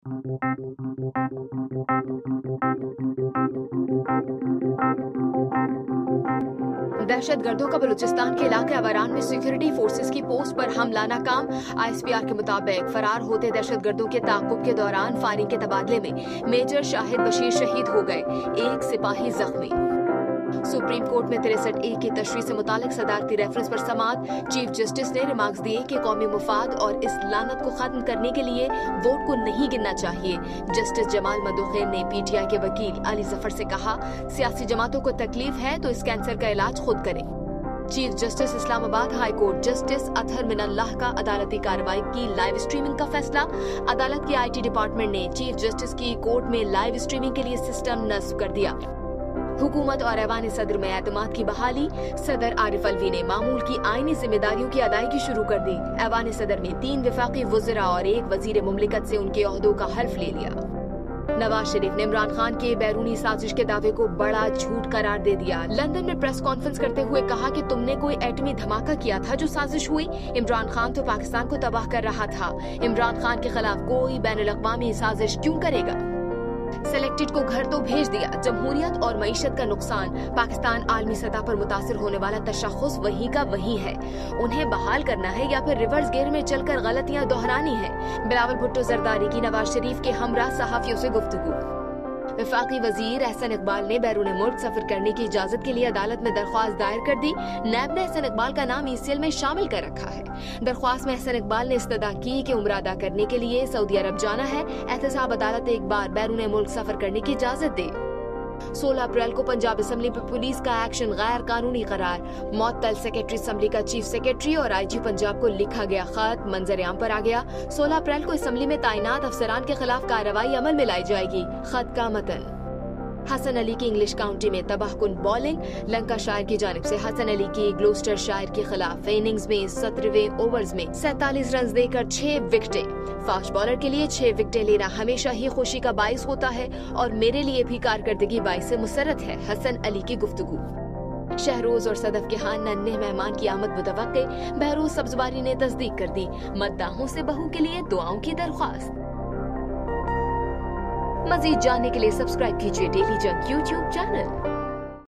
दहशतगर्दों का बलूचिस्तान के इलाके अवारान में सिक्योरिटी फोर्सेस की पोस्ट पर हमला नाकाम। ISPR के मुताबिक फरार होते दहशतगर्दों के ताक़ुब के दौरान फायरिंग के तबादले में मेजर शाहिद बशीर शहीद हो गए, एक सिपाही जख्मी। सुप्रीम कोर्ट में 63A की तशरीह से मुतालिक सदारती रेफरेंस पर समात। चीफ जस्टिस ने रिमार्क्स दिए कि कौमी मुफाद और इस लानत को खत्म करने के लिए वोट को नहीं गिनना चाहिए। जस्टिस जमाल मदुखैर ने PTI के वकील अली जफर से कहा, सियासी जमातों को तकलीफ है तो इस कैंसर का इलाज खुद करें। Chief justice Islamabad high court justice Athar Minallah का अदालती कार्रवाई की लाइव स्ट्रीमिंग का फैसला। अदालत की IT डिपार्टमेंट ने चीफ जस्टिस की कोर्ट में लाइव स्ट्रीमिंग के लिए सिस्टम नस्ब कर दिया। हुकूमत और ऐवान सदर में एतमाद की बहाली। सदर आरिफ अलवी ने मामूल की आईनी जिम्मेदारियों की अदायगी शुरू कर दी। ऐवान सदर में 3 वफाकी वज़रा और 1 वजीर मुमलिकत से उनके ओहदों का हल्फ ले लिया। नवाज शरीफ ने इमरान खान के बैरूनी साजिश के दावे को बड़ा झूठ करार दे दिया। लंदन में प्रेस कॉन्फ्रेंस करते हुए कहा कि तुमने कोई एटमी धमाका किया था जो साजिश हुई। इमरान खान तो पाकिस्तान को तबाह कर रहा था। इमरान खान के खिलाफ कोई बैनुल-अक़वामी साजिश क्यों करेगा। सेलेक्टेड को घर तो भेज दिया। जमहूरियत और मईशत का नुकसान। पाकिस्तान आलमी सतह पर मुतासिर होने वाला तशख़्ख़ुस वही का वही है। उन्हें बहाल करना है या फिर रिवर्स गियर में चलकर गलतियां दोहरानी है। बिलावल भुट्टो जरदारी की नवाज शरीफ के हमरा सहाफियों से गुफ्तगू। वफाकी वजीर एहसन इकबाल ने बैरून मुल्क सफर करने की इजाजत के लिए अदालत में दरख्वास्त दायर कर दी। नैब ने एहसन इकबाल का नाम ECL में शामिल कर रखा है। दरख्वास्त में एहसन इकबाल ने इस्तदा की कि उम्रा अदा करने के लिए सऊदी अरब जाना है। एहतसाब अदालत एक बार बैरून मुल्क सफर करने की इजाजत दे। 16 अप्रैल को पंजाब असम्बली पर पुलिस का एक्शन गैर कानूनी करार। मअतल सेक्रेटरी असम्बली का चीफ सेक्रेटरी और IG पंजाब को लिखा गया खत मंजर-ए-आम पर आ गया। 16 अप्रैल को असम्बली में तैनात अफसरान के खिलाफ कार्रवाई अमल में लाई जाएगी। खत का मतन। हसन अली की इंग्लिश काउंटी में तबाहकुन बॉलिंग। लंकाशायर की जानिब से हसन अली की ग्लोस्टरशायर के खिलाफ इनिंग्स में 17वें ओवर्स में 47 रन देकर 6 विकेटें। फास्ट बॉलर के लिए 6 विकेटें लेना हमेशा ही खुशी का बाइस होता है और मेरे लिए भी कारकर्दगी बाइस मुसरत है। हसन अली की गुफ्तगू। शहरोज और सदफ के यहाँ नन्हे मेहमान की आमद मुतवक्के। बहरूज सब्जवारी ने तस्दीक कर दी। मद्दाहों से बहू के लिए दुआओं की दरख्वास्त। मजीद जानने के लिए सब्सक्राइब कीजिए डेली जंग YouTube चैनल।